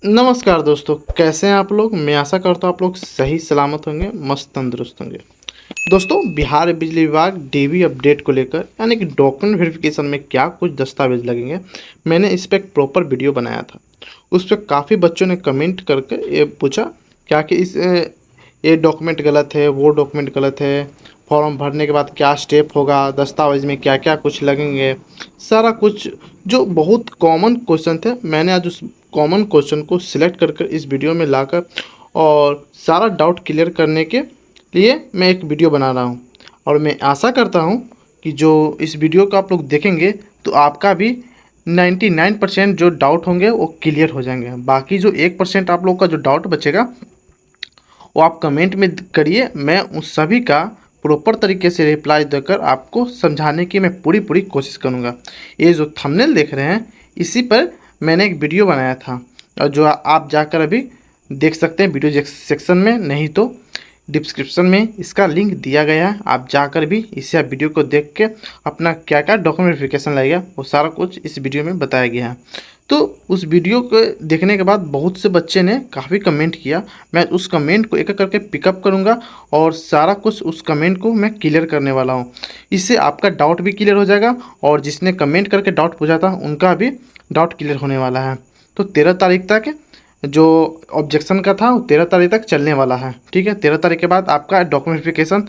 नमस्कार दोस्तों, कैसे हैं आप लोग। मैं आशा करता हूँ आप लोग सही सलामत होंगे, मस्त तंदुरुस्त होंगे। दोस्तों, बिहार बिजली विभाग डीबी अपडेट को लेकर यानी कि डॉक्यूमेंट वेरिफिकेशन में क्या कुछ दस्तावेज लगेंगे, मैंने इस पर एक प्रॉपर वीडियो बनाया था। उस पर काफ़ी बच्चों ने कमेंट करके ये पूछा क्या कि ये डॉक्यूमेंट गलत है, वो डॉक्यूमेंट गलत है, फॉर्म भरने के बाद क्या स्टेप होगा, दस्तावेज में क्या क्या कुछ लगेंगे, सारा कुछ जो बहुत कॉमन क्वेश्चन थे। मैंने आज उस कॉमन क्वेश्चन को सिलेक्ट कर इस वीडियो में लाकर और सारा डाउट क्लियर करने के लिए मैं एक वीडियो बना रहा हूँ। और मैं आशा करता हूँ कि जो इस वीडियो को आप लोग देखेंगे तो आपका भी 99% जो डाउट होंगे वो क्लियर हो जाएंगे। बाकी जो 1% आप लोग का जो डाउट बचेगा वो आप कमेंट में करिए, मैं उस सभी का प्रॉपर तरीके से रिप्लाई देकर आपको समझाने की मैं पूरी पूरी कोशिश करूँगा। ये जो थंबनेल देख रहे हैं इसी पर मैंने एक वीडियो बनाया था और जो आप जाकर अभी देख सकते हैं वीडियो सेक्शन में, नहीं तो डिस्क्रिप्शन में इसका लिंक दिया गया है। आप जाकर भी इसे वीडियो को देख के अपना क्या क्या डॉक्यूमेंट वेरिफिकेशन लगेगा वो सारा कुछ इस वीडियो में बताया गया है। तो उस वीडियो को देखने के बाद बहुत से बच्चे ने काफ़ी कमेंट किया। मैं उस कमेंट को एक एक करके पिकअप करूंगा और सारा कुछ उस कमेंट को मैं क्लियर करने वाला हूं। इससे आपका डाउट भी क्लियर हो जाएगा और जिसने कमेंट करके डाउट पूछा था उनका भी डाउट क्लियर होने वाला है। तो 13 तारीख तक जो ऑब्जेक्शन का था वो 13 तारीख तक चलने वाला है। ठीक है, 13 तारीख के बाद आपका डॉक्यूमेंट वेरिफिकेशन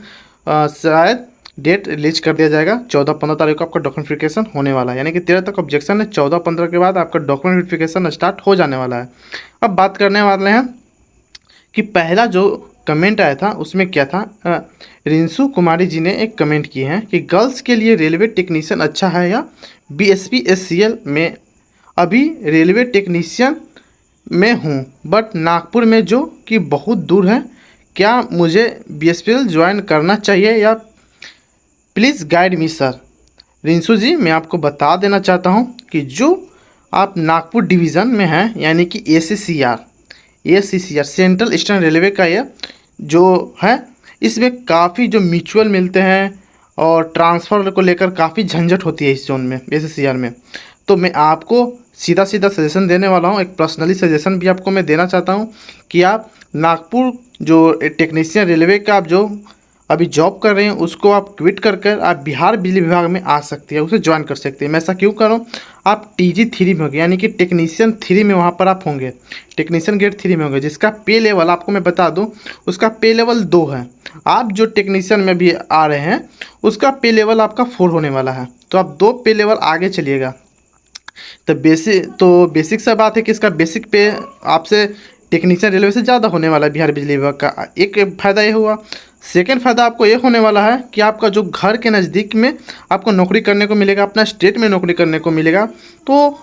शायद डेट रिलीज कर दिया जाएगा। 14-15 तारीख को आपका डॉक्यूमेंट वेरिफिकेशन होने वाला है, यानी कि 13 तक ऑब्जेक्शन है, 14-15 के बाद आपका डॉक्यूमेंट वेरिफिकेशन स्टार्ट हो जाने वाला है। अब बात करने वाले हैं कि पहला जो कमेंट आया था उसमें क्या था। रिंसू कुमारी जी ने एक कमेंट किए हैं कि गर्ल्स के लिए रेलवे टेक्नीशियन अच्छा है या बीएसपी एससीएल में। अभी रेलवे टेक्नीशियन में हूँ बट नागपुर में जो कि बहुत दूर है, क्या मुझे बीएसपीएल ज्वाइन करना चाहिए या प्लीज़ गाइड मी सर। रिंसू जी, मैं आपको बता देना चाहता हूँ कि जो आप नागपुर डिवीज़न में हैं यानी कि एसीसीआर सेंट्रल ईस्टर्न रेलवे का ये जो है, इसमें काफ़ी जो म्यूचुअल मिलते हैं और ट्रांसफ़र को लेकर काफ़ी झंझट होती है इस जोन में, एसीसीआर में। तो मैं आपको सीधा सीधा सजेशन देने वाला हूँ, एक पर्सनली सजेशन भी आपको मैं देना चाहता हूँ कि आप नागपुर जो टेक्नीशियन रेलवे का आप जो अभी जॉब कर रहे हैं उसको आप क्विट कर कर आप बिहार बिजली विभाग में आ सकते हैं, उसे ज्वाइन कर सकते हैं। मैं ऐसा क्यों कर रहा हूँ, आप TG3 में होंगे यानी कि टेक्नीशियन 3 में वहाँ पर आप होंगे, टेक्नीशियन ग्रेड 3 में होंगे, जिसका पे लेवल आपको मैं बता दूँ उसका पे लेवल 2 है। आप जो टेक्नीशियन में भी आ रहे हैं उसका पे लेवल आपका 4 होने वाला है, तो आप 2 पे लेवल आगे चलिएगा। तो बेसिक सा बात है कि इसका बेसिक पे आपसे टेक्नीशियन रेलवे से ज़्यादा होने वाला है बिहार बिजली विभाग का। एक फ़ायदा ये हुआ। सेकेंड फ़ायदा आपको ये होने वाला है कि आपका जो घर के नज़दीक में आपको नौकरी करने को मिलेगा, अपना स्टेट में नौकरी करने को मिलेगा। तो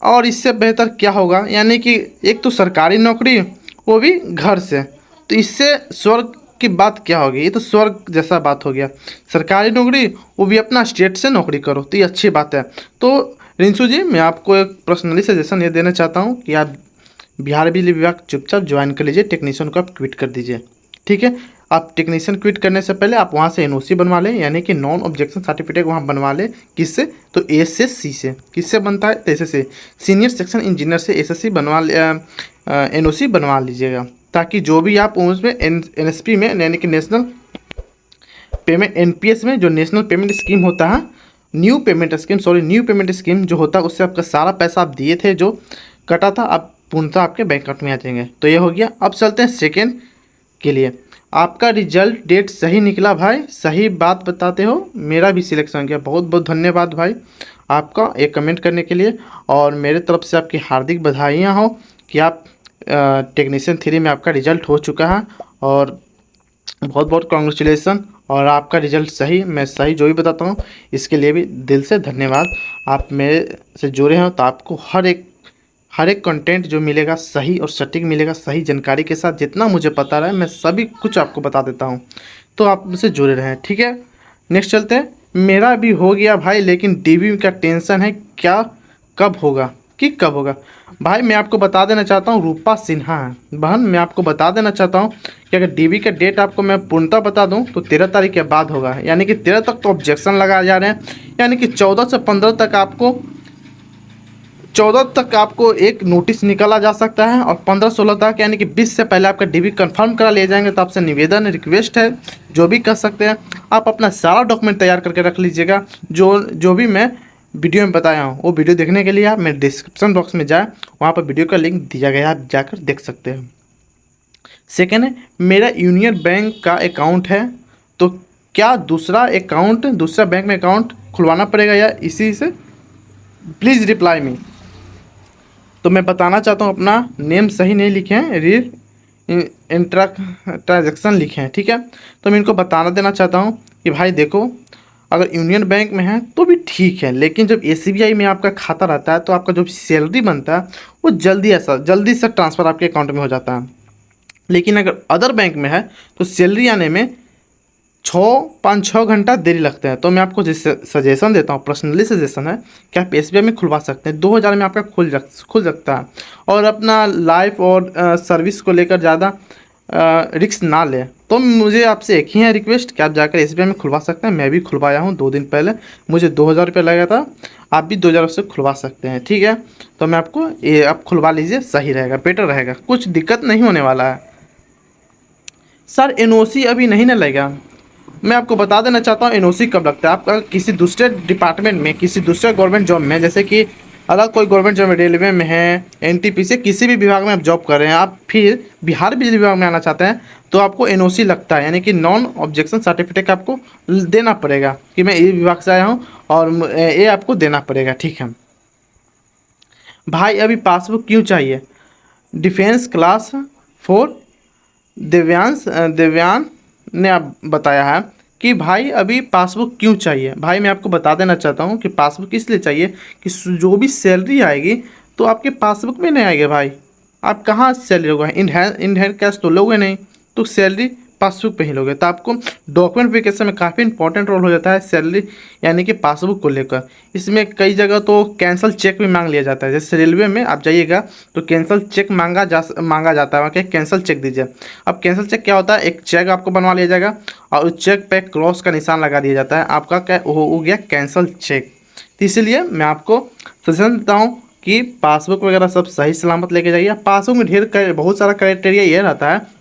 और इससे बेहतर क्या होगा, यानी कि एक तो सरकारी नौकरी वो भी घर से, तो इससे स्वर्ग की बात क्या होगी, ये तो स्वर्ग जैसा बात हो गया। सरकारी नौकरी वो भी अपना स्टेट से नौकरी करो, तो ये अच्छी बात है। तो रिंसू जी, मैं आपको एक पर्सनली सजेशन ये देना चाहता हूँ कि आप बिहार बिजली विभाग चुपचाप ज्वाइन कर लीजिए, टेक्नीशियन को आप क्विट कर दीजिए। ठीक है, आप टेक्नीशियन क्विट करने से पहले आप वहाँ से एनओसी बनवा लें, यानी कि नॉन ऑब्जेक्शन सर्टिफिकेट वहाँ बनवा लें। किससे, तो एसएससी से। किससे बनता है, तो एसएससी सीनियर सेक्शन इंजीनियर से एसएससी बनवा एनओसी बनवा लीजिएगा, ताकि जो भी आप उसमें एनएसपी में यानी कि नेशनल पेमेंट एनपीएस में जो नेशनल पेमेंट स्कीम होता है, न्यू पेमेंट स्कीम जो होता है, उससे आपका सारा पैसा आप दिए थे जो कटा था, अब पूर्णतः आपके बैंक अकाउंट में आ जाएंगे। तो ये हो गया। अब चलते हैं सेकेंड के लिए। आपका रिजल्ट डेट सही निकला भाई, सही बात बताते हो, मेरा भी सिलेक्शन किया। बहुत बहुत धन्यवाद भाई आपका एक कमेंट करने के लिए, और मेरे तरफ से आपकी हार्दिक बधाइयाँ हो कि आप टेक्नीशियन 3 में आपका रिजल्ट हो चुका है, और बहुत बहुत कॉन्ग्रेचुलेसन। और आपका रिजल्ट सही, मैं सही जो भी बताता हूँ इसके लिए भी दिल से धन्यवाद। आप मेरे से जुड़े हो तो आपको हर एक कंटेंट जो मिलेगा सही और सटीक मिलेगा, सही जानकारी के साथ। जितना मुझे पता रहा है मैं सभी कुछ आपको बता देता हूँ, तो आप मुझसे जुड़े रहें। ठीक है, नेक्स्ट चलते हैं। मेरा भी हो गया भाई, लेकिन डीबी का टेंशन है, क्या कब होगा कि कब होगा। भाई मैं आपको बता देना चाहता हूँ, रूपा सिन्हा है बहन, मैं आपको बता देना चाहता हूँ कि अगर डीबी का डेट आपको मैं पूर्णतः बता दूँ तो 13 तारीख के बाद होगा, यानी कि 13 तक तो ऑब्जेक्शन लगाए जा रहे हैं, यानी कि 14 से 15 तक आपको 14 तक आपको एक नोटिस निकाला जा सकता है और 15-16 तक यानी कि 20 से पहले आपका डीबी कंफर्म करा लिए जाएंगे। तो आपसे निवेदन रिक्वेस्ट है, जो भी कर सकते हैं आप अपना सारा डॉक्यूमेंट तैयार करके रख लीजिएगा। जो जो भी मैं वीडियो में बताया हूँ वो वीडियो देखने के लिए आप मेरे डिस्क्रिप्शन बॉक्स में जाएँ, वहाँ पर वीडियो का लिंक दिया गया है, आप जाकर देख सकते हैं। सेकेंड है, मेरा यूनियन बैंक का अकाउंट है, तो क्या दूसरा बैंक में अकाउंट खुलवाना पड़ेगा या इसी से? Please reply me. तो मैं बताना चाहता हूँ अपना नेम सही नहीं लिखे हैं, इंट्रा ट्रांजेक्शन लिखे हैं, ठीक है। तो मैं इनको बताना देना चाहता हूँ कि भाई देखो, अगर यूनियन बैंक में है तो भी ठीक है, लेकिन जब एसबीआई में आपका खाता रहता है तो आपका जो सैलरी बनता है वो जल्दी से ट्रांसफ़र आपके अकाउंट में हो जाता है। लेकिन अगर अदर बैंक में है तो सैलरी आने में 5-6 घंटा देरी लगते हैं। तो मैं आपको सजेशन देता हूँ, पर्सनली सजेशन है कि आप एसबीआई में खुलवा सकते हैं। 2000 में आपका खुल सकता है। और अपना लाइफ और सर्विस को लेकर ज़्यादा रिस्क ना लें। तो मुझे आपसे एक ही है रिक्वेस्ट कि आप जाकर एसबीआई में खुलवा सकते हैं। मैं भी खुलवाया हूँ 2 दिन पहले, मुझे 2000 रुपये लगा था। आप भी 2000 से खुलवा सकते हैं, ठीक है। तो मैं आपको ये आप खुलवा लीजिए, सही रहेगा, बेटर रहेगा, कुछ दिक्कत नहीं होने वाला है। सर एनओसी अभी नहीं ना लगेगा, मैं आपको बता देना चाहता हूँ एनओसी कब लगता है। आपका किसी दूसरे डिपार्टमेंट में, किसी दूसरे गवर्नमेंट जॉब में, जैसे कि अलग कोई गवर्नमेंट जॉब में, रेलवे में है, एनटीपीसी, किसी भी विभाग में आप जॉब कर रहे हैं, आप फिर बिहार बिजली विभाग में आना चाहते हैं, तो आपको एनओसी लगता है, यानी कि नॉन ऑब्जेक्शन सर्टिफिकेट आपको देना पड़ेगा कि मैं ये विभाग से आया हूँ, और ये आपको देना पड़ेगा, ठीक है। भाई अभी पासबुक क्यों चाहिए? डिफेंस क्लास 4 देव्यान ने आप बताया है कि भाई अभी पासबुक क्यों चाहिए। भाई मैं आपको बता देना चाहता हूँ कि पासबुक इसलिए चाहिए कि जो भी सैलरी आएगी तो आपके पासबुक में नहीं आएगी भाई। आप कहाँ सैलरी होगा, इन हैंड कैश तो लोगे नहीं, तो सैलरी पासबुक पे ही लोगे। तो आपको डॉक्यूमेंट वेरिफिकेशन में काफ़ी इंपॉर्टेंट रोल हो जाता है सैलरी यानी कि पासबुक को लेकर। इसमें कई जगह तो कैंसल चेक भी मांग लिया जाता है। जैसे रेलवे में आप जाइएगा तो कैंसल चेक मांगा जाता है, वहाँ के कैंसल चेक दीजिए। अब कैंसल चेक क्या होता है, एक चेक आपको बनवा लिया जाएगा और उस चेक पे क्रॉस का निशान लगा दिया जाता है, आपका क्या हो गया, कैंसल चेक। तो इसीलिए मैं आपको सजेशन देता हूँ कि पासबुक वगैरह सब सही सलामत लेके जाइए। पासबुक में बहुत सारा क्राइटेरिया ये रहता है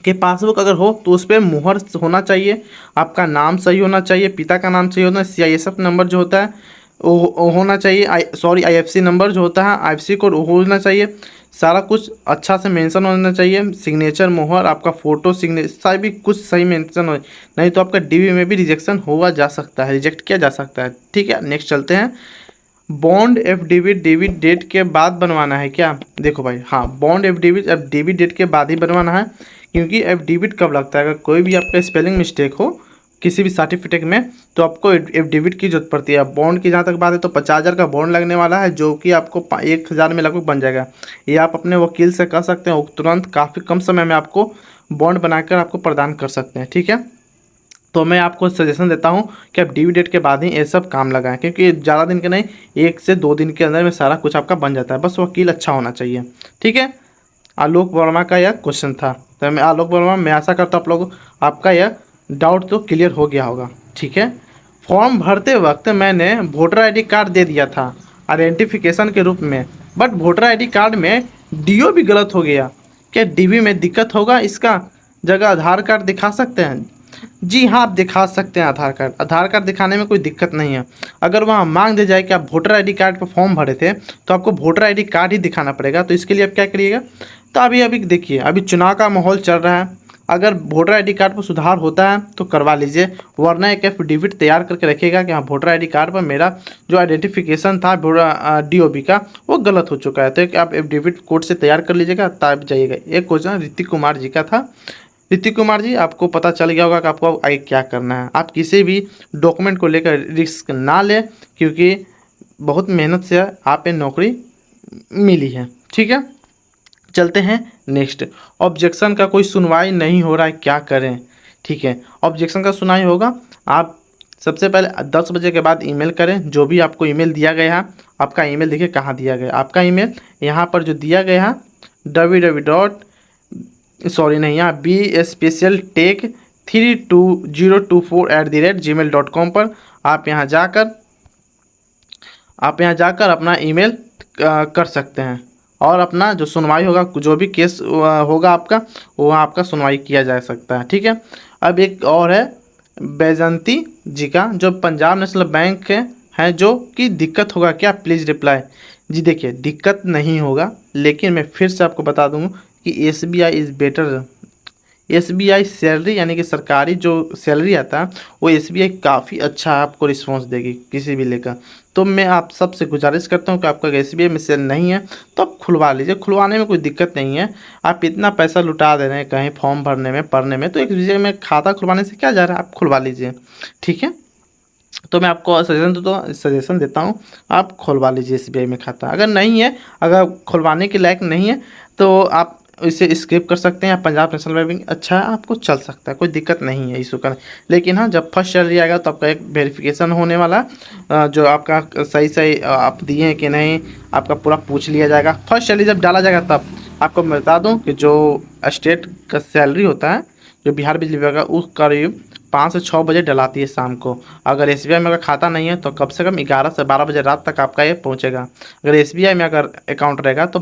कि पासबुक अगर हो तो उस पर मुहर होना चाहिए, आपका नाम सही होना चाहिए, पिता का नाम सही होना, CISF नंबर जो होता है वो होना चाहिए, IFC नंबर जो होता है, IFC कोड वो होना चाहिए, सारा कुछ अच्छा से मेंशन होना चाहिए, सिग्नेचर मुहर, आपका फ़ोटो, सिग्नेचर भी कुछ सही मेंशन हो, नहीं तो आपका डीबी में भी रिजेक्शन हुआ जा सकता है, रिजेक्ट किया जा सकता है, ठीक है। नेक्स्ट चलते हैं। बॉन्ड एफिडेविट डेबिट डेट के बाद बनवाना है क्या? देखो भाई, हाँ, बॉन्ड एफिडेविट अब डेबिट डेट के बाद ही बनवाना है, क्योंकि एफिडेविट कब लगता है, अगर कोई भी आपका स्पेलिंग मिस्टेक हो किसी भी सर्टिफिकेट में तो आपको एफिडेविट की जरूरत पड़ती है। बॉन्ड की जहाँ तक बात है तो 50,000 का बॉन्ड लगने वाला है, जो कि आपको 1,000 में लगभग बन जाएगा। ये आप अपने वकील से कर सकते हैं, वो तुरंत काफ़ी कम समय में आपको बॉन्ड बनाकर आपको प्रदान कर सकते हैं, ठीक है। तो मैं आपको सजेशन देता हूँ कि आप ड्यू डेट के बाद ही ये सब काम लगाएं, क्योंकि ज़्यादा दिन के नहीं, 1 से 2 दिन के अंदर में सारा कुछ आपका बन जाता है, बस वकील अच्छा होना चाहिए, ठीक है। आलोक वर्मा का यह क्वेश्चन था, तो मैं आलोक वर्मा, मैं आशा करता हूँ आप लोग आपका यह डाउट तो क्लियर हो गया होगा, ठीक है। फॉर्म भरते वक्त मैंने वोटर ID कार्ड दे दिया था आइडेंटिफिकेशन के रूप में, बट वोटर ID कार्ड में DO भी गलत हो गया, क्या DB में दिक्कत होगा? इसका जगह आधार कार्ड दिखा सकते हैं? जी हाँ, आप दिखा सकते हैं आधार कार्ड। आधार कार्ड दिखाने में कोई दिक्कत नहीं है। अगर वहाँ मांग दी जाए कि आप वोटर ID कार्ड पर फॉर्म भरे थे तो आपको वोटर ID कार्ड ही दिखाना पड़ेगा। तो इसके लिए आप क्या करिएगा, तो अभी देखिए, अभी चुनाव का माहौल चल रहा है, अगर वोटर ID कार्ड पर सुधार होता है तो करवा लीजिए, वरना एक एफिडेविट तैयार करके रखिएगा कि हाँ, वोटर ID कार्ड पर मेरा जो आइडेंटिफिकेशन था DOB का वो गलत हो चुका है। तो आप एफिडेविट कोर्ट से तैयार कर लीजिएगा, तब जाइएगा। एक क्वेश्चन ऋतिक कुमार जी का था। ऋतिक कुमार जी, आपको पता चल गया होगा कि आपको आगे क्या करना है। आप किसी भी डॉक्यूमेंट को लेकर रिस्क ना लें, क्योंकि बहुत मेहनत से आप ये नौकरी मिली है, ठीक है। चलते हैं नेक्स्ट। ऑब्जेक्शन का कोई सुनवाई नहीं हो रहा है, क्या करें? ठीक है, ऑब्जेक्शन का सुनवाई होगा। आप सबसे पहले 10 बजे के बाद ईमेल करें, जो भी आपको ईमेल दिया गया है। आपका ईमेल देखिए कहाँ दिया गया, आपका ईमेल यहाँ पर जो दिया गया है यहाँ bspecialtech3224@gmail.com पर आप यहाँ जाकर अपना ईमेल कर सकते हैं और अपना जो सुनवाई होगा, जो भी केस होगा आपका, वो आपका सुनवाई किया जा सकता है। ठीक है। अब एक और है बैजंती जी का, जो पंजाब नेशनल बैंक है जो कि दिक्कत होगा क्या, प्लीज़ रिप्लाई। जी देखिए, दिक्कत नहीं होगा, लेकिन मैं फिर से आपको बता दूँ कि SBI is better. SBI salary यानी कि सरकारी जो सैलरी आता है वो SBI काफ़ी अच्छा आपको रिस्पॉन्स देगी किसी भी लेकर। तो मैं आप सबसे गुजारिश करता हूँ कि आपका SBI में सेल नहीं है तो आप खुलवा लीजिए, खुलवाने में कोई दिक्कत नहीं है। आप इतना पैसा लुटा दे रहे हैं कहीं फॉर्म भरने में, पढ़ने में, तो SBI में खाता खुलवाने से क्या जा रहा है, आप खुलवा लीजिए। ठीक है। तो मैं आपको सजेशन देता हूँ, आप खुलवा लीजिए SBI में खाता। अगर नहीं है, अगर खुलवाने के लायक नहीं है तो आप इसे स्किप कर सकते हैं। पंजाब नेशनल बैंक अच्छा है, आपको चल सकता है, कोई दिक्कत नहीं है इशू का। लेकिन हाँ, जब फर्स्ट सैलरी आएगा तो आपका एक वेरिफिकेशन होने वाला है, जो आपका सही सही आप दिए हैं कि नहीं, आपका पूरा पूछ लिया जाएगा। फर्स्ट सैलरी जब डाला जाएगा तब आपको मैं बता दूँ कि जो स्टेट का सैलरी होता है, जो बिहार बिजली विभाग का, उस करीब 5 से 6 बजे डलाती है शाम को। अगर SBI में अगर खाता नहीं है तो कम से कम 11 से 12 बजे रात तक आपका ये पहुंचेगा। अगर SBI में अगर अकाउंट रहेगा तो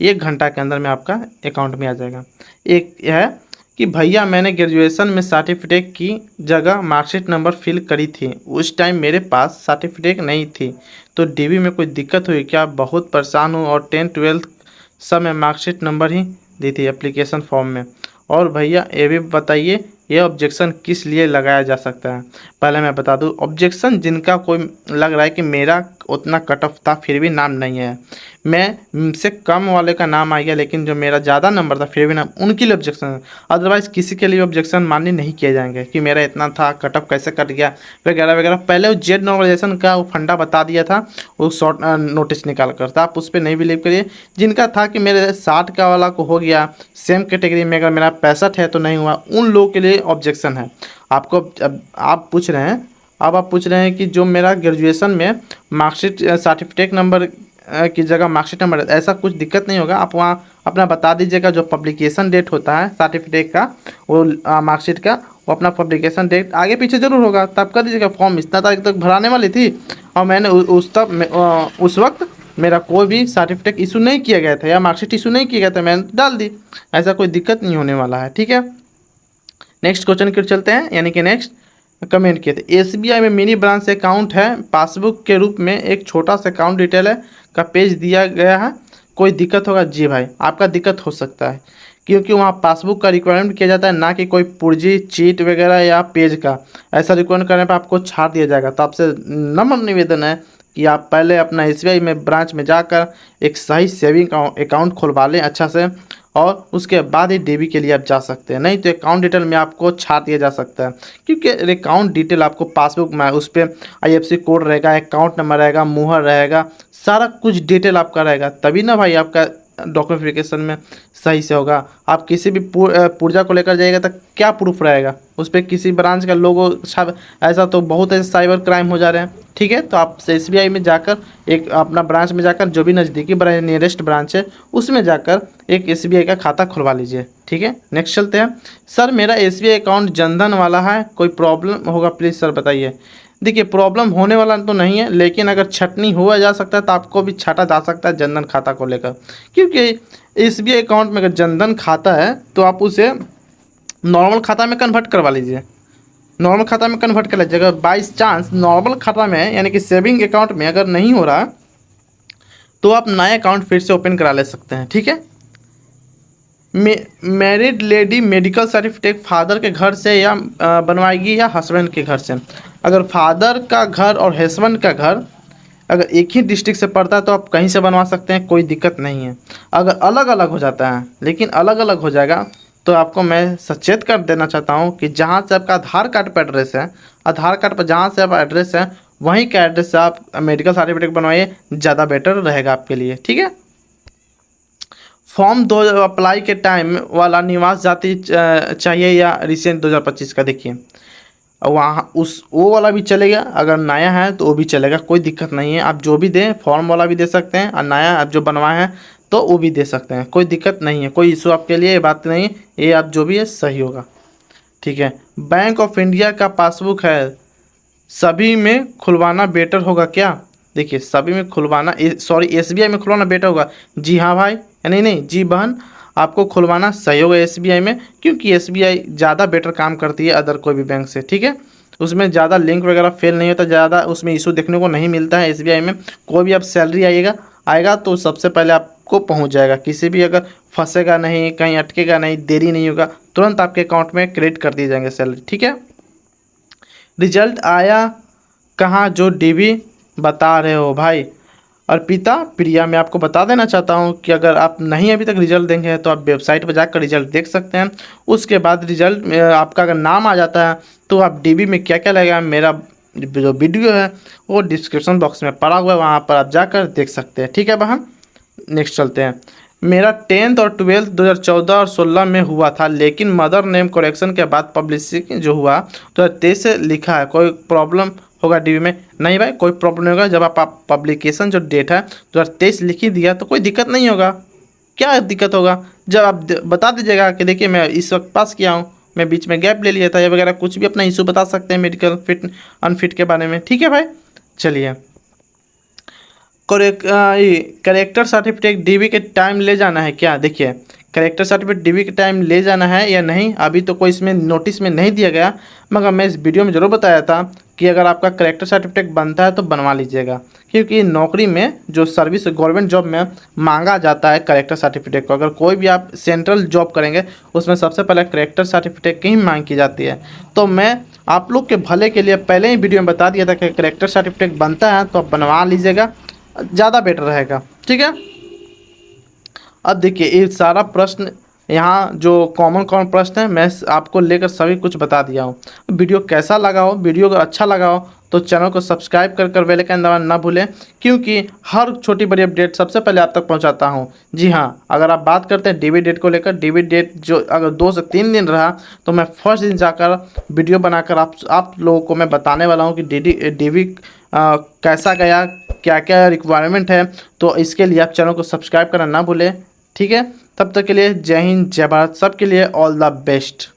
1 घंटा के अंदर में आपका अकाउंट में आ जाएगा। एक यह है कि भैया मैंने ग्रेजुएशन में सर्टिफिकेट की जगह मार्कशीट नंबर फिल करी थी, उस टाइम मेरे पास सर्टिफिकेट नहीं थी, तो DB में कोई दिक्कत हुई क्या, बहुत परेशान हूँ, और 10-12 सब में मार्कशीट नंबर ही दी थी एप्लीकेशन फॉर्म में। और भैया ये भी बताइए, ये ऑब्जेक्शन किस लिए लगाया जा सकता है। पहले मैं बता दूं, ऑब्जेक्शन जिनका कोई लग रहा है कि मेरा उतना कट ऑफ था फिर भी नाम नहीं है, मैं से कम वाले का नाम आ गया लेकिन जो मेरा ज़्यादा नंबर था फिर भी नाम, उनके लिए ऑब्जेक्शन है। अदरवाइज़ किसी के लिए ऑब्जेक्शन मान्य नहीं किए जाएंगे कि मेरा इतना था, कट ऑफ कैसे कट गया वगैरह वगैरह। पहले वो जेड नॉर्मलाइजेशन का वो फंडा बता दिया था, वो शॉर्ट नोटिस निकाल कर था, आप उस पर नहीं बिलीव करिए। जिनका था कि मेरे 60 का वाला को हो गया, सेम कैटेगरी में अगर मेरा 65 है तो नहीं हुआ, उन लोगों के लिए ऑब्जेक्शन है। आपको अब आप पूछ रहे हैं, अब आप पूछ रहे हैं कि जो मेरा ग्रेजुएशन में मार्कशीट सर्टिफिकेट नंबर की जगह मार्कशीट नंबर, ऐसा कुछ दिक्कत नहीं होगा। आप वहाँ अपना बता दीजिएगा, जो पब्लिकेशन डेट होता है सर्टिफिकेट का, वो मार्कशीट का, वो अपना पब्लिकेशन डेट आगे पीछे ज़रूर होगा, तब कर दीजिएगा। फॉर्म इतना तारीख तक भराने वाली थी और मैंने उस वक्त मेरा कोई भी सर्टिफिकेट इशू नहीं किया गया था या मार्कशीट इशू नहीं किया गया था, मैंने डाल दी। ऐसा कोई दिक्कत नहीं होने वाला है। ठीक है। नेक्स्ट क्वेश्चन की ओर चलते हैं, यानी कि नेक्स्ट कमेंट किए थे, SBI में मिनी ब्रांच अकाउंट है, पासबुक के रूप में एक छोटा सा अकाउंट डिटेल है का पेज दिया गया है, कोई दिक्कत होगा। जी भाई, आपका दिक्कत हो सकता है क्योंकि वहाँ पासबुक का रिक्वायरमेंट किया जाता है, ना कि कोई पुर्जी चीट वगैरह या पेज का। ऐसा रिक्वायरमेंट करने पर आपको छाड़ दिया जाएगा। तो आपसे नम्र निवेदन है कि आप पहले अपना SBI में ब्रांच में जाकर एक सही सेविंग अकाउंट खुलवा लें अच्छा से, और उसके बाद ही DB के लिए आप जा सकते हैं। नहीं तो अकाउंट डिटेल में आपको छाड़ दिया जा सकता है, क्योंकि अकाउंट डिटेल आपको पासबुक में उस पर IFSC कोड रहेगा, अकाउंट नंबर रहेगा, मुहर रहेगा, सारा कुछ डिटेल आपका रहेगा, तभी ना भाई आपका डॉक्यूमेंट वेरिफिकेशन में सही से होगा। आप किसी भी पुर्जा को लेकर जाइएगा तो क्या प्रूफ रहेगा उस पर, किसी ब्रांच का लोगो सब, ऐसा तो बहुत ऐसे साइबर क्राइम हो जा रहे हैं। ठीक है। तो आप SBI में जाकर एक अपना ब्रांच में जाकर, जो भी नज़दीकी ब्रांच नियरेस्ट ब्रांच है उसमें जाकर एक SBI का खाता खुलवा लीजिए। ठीक है। नेक्स्ट चलते हैं। सर मेरा SBI अकाउंट जनधन वाला है, कोई प्रॉब्लम होगा प्लीज़ सर बताइए। देखिए, प्रॉब्लम होने वाला तो नहीं है, लेकिन अगर छटनी हुआ जा सकता है तो आपको भी छाटा जा सकता है जनधन खाता को लेकर, क्योंकि SBI अकाउंट में अगर जनधन खाता है तो आप उसे नॉर्मल खाता में कन्वर्ट करवा लीजिए, नॉर्मल खाता में कन्वर्ट कर लीजिए। अगर बाई चांस नॉर्मल खाता में यानी कि सेविंग अकाउंट में अगर नहीं हो रहा तो आप नया अकाउंट फिर से ओपन करा ले सकते हैं। ठीक है। Married lady medical certificate father के घर से या बनवाएगी या हस्बैंड के घर से। अगर फादर का घर और हस्बैंड का घर अगर एक ही डिस्ट्रिक्ट से पड़ता है तो आप कहीं से बनवा सकते हैं, कोई दिक्कत नहीं है। अगर अलग अलग हो जाता है, लेकिन अलग अलग हो जाएगा तो आपको मैं सचेत कर देना चाहता हूँ कि जहाँ से आपका आधार कार्ड पर एड्रेस है, आधार कार्ड पर जहाँ से आपका एड्रेस है वहीं का एड्रेस से आप मेडिकल सर्टिफिकेट बनवाइए, ज़्यादा बेटर रहेगा आपके लिए। ठीक है। फॉर्म 2 अप्लाई के टाइम वाला निवास जाति चाहिए या रिसेंट 2025 का। देखिए, वहाँ उस वो वाला भी चलेगा, अगर नया है तो वो भी चलेगा, कोई दिक्कत नहीं है। आप जो भी दें, फॉर्म वाला भी दे सकते हैं और नया आप जो बनवाए हैं तो वो भी दे सकते हैं, कोई दिक्कत नहीं है, कोई इशू आपके लिए ये बात नहीं है। ये आप जो भी है सही होगा। ठीक है। बैंक ऑफ इंडिया का पासबुक है, सभी में खुलवाना बेटर होगा क्या। देखिए सभी में खुलवाना, सॉरी एसबीआई में खुलवाना बेटर होगा। जी हाँ भाई, नहीं नहीं जी बहन, आपको खुलवाना सही होगा एसबीआई में, क्योंकि एसबीआई ज़्यादा बेटर काम करती है अदर कोई भी बैंक से, ठीक है। उसमें ज़्यादा लिंक वगैरह फेल नहीं होता, ज़्यादा उसमें इशू देखने को नहीं मिलता है एसबीआई में। कोई भी आप सैलरी आएगा आएगा तो सबसे पहले आपको पहुंच जाएगा, किसी भी अगर फंसेगा नहीं, कहीं अटकेगा नहीं, देरी नहीं होगा, तुरंत आपके अकाउंट में क्रेडिट कर दिए जाएंगे सैलरी, ठीक है। रिजल्ट आया कहाँ जो डीबी बता रहे हो भाई? अर्पिता प्रिया, मैं आपको बता देना चाहता हूँ कि अगर आप नहीं अभी तक रिजल्ट देंगे तो आप वेबसाइट पर जाकर रिजल्ट देख सकते हैं। उसके बाद रिजल्ट में आपका अगर नाम आ जाता है तो आप डीबी में क्या क्या लगेगा, मेरा जो वीडियो है वो डिस्क्रिप्शन बॉक्स में पड़ा हुआ है, वहाँ पर आप जाकर देख सकते हैं, ठीक है बहन। नेक्स्ट चलते हैं। मेरा 10th और 12th 2014 और 16 में हुआ था, लेकिन मदर नेम करेक्शन के बाद पब्लिशिंग जो हुआ 2023 से लिखा है, कोई प्रॉब्लम होगा डीबी में? नहीं भाई, कोई प्रॉब्लम नहीं होगा। जब आप पब्लिकेशन जो डेट है 2023 लिख ही दिया तो कोई दिक्कत नहीं होगा। क्या दिक्कत होगा? जब आप बता दीजिएगा कि देखिए मैं इस वक्त पास किया हूँ, मैं बीच में गैप ले लिया था या वगैरह, कुछ भी अपना इशू बता सकते हैं मेडिकल फिट अनफिट के बारे में, ठीक है भाई। चलिए, करेक्टर सर्टिफिकेट डीबी के टाइम ले जाना है क्या? देखिए, करेक्टर सर्टिफिकेट डीबी के टाइम ले जाना है या नहीं, अभी तो कोई इसमें नोटिस में नहीं दिया गया, मगर मैं इस वीडियो में ज़रूर बताया था कि अगर आपका करेक्टर सर्टिफिकेट बनता है तो बनवा लीजिएगा, क्योंकि नौकरी में जो सर्विस गवर्नमेंट जॉब में मांगा जाता है करेक्टर सर्टिफिकेट को। अगर कोई भी आप सेंट्रल जॉब करेंगे उसमें सबसे पहले करेक्टर सर्टिफिकेट की ही मांग की जाती है। तो मैं आप लोग के भले के लिए पहले ही वीडियो में बता दिया था कि करेक्टर सर्टिफिकेट बनता है तो आप बनवा लीजिएगा, ज़्यादा बेटर रहेगा, ठीक है। अब देखिए ये सारा प्रश्न यहाँ जो कॉमन प्रश्न है मैं आपको लेकर सभी कुछ बता दिया हूँ। वीडियो कैसा लगा हो, वीडियो अगर अच्छा लगा हो तो चैनल को सब्सक्राइब कर बेल आइकन दबाना ना भूलें, क्योंकि हर छोटी बड़ी अपडेट सबसे पहले आप तक पहुँचाता हूँ। जी हाँ, अगर आप बात करते हैं डीबी डेट को लेकर, डीबी डेट जो अगर 2 से 3 दिन रहा तो मैं फर्स्ट दिन जाकर वीडियो बनाकर आप लोगों को मैं बताने वाला हूँ कि डीबी कैसा गया, क्या क्या रिक्वायरमेंट है। तो इसके लिए आप चैनल को सब्सक्राइब करना ना भूलें, ठीक है। तब तक के लिए जय हिंद जय भारत, सबके लिए ऑल द बेस्ट।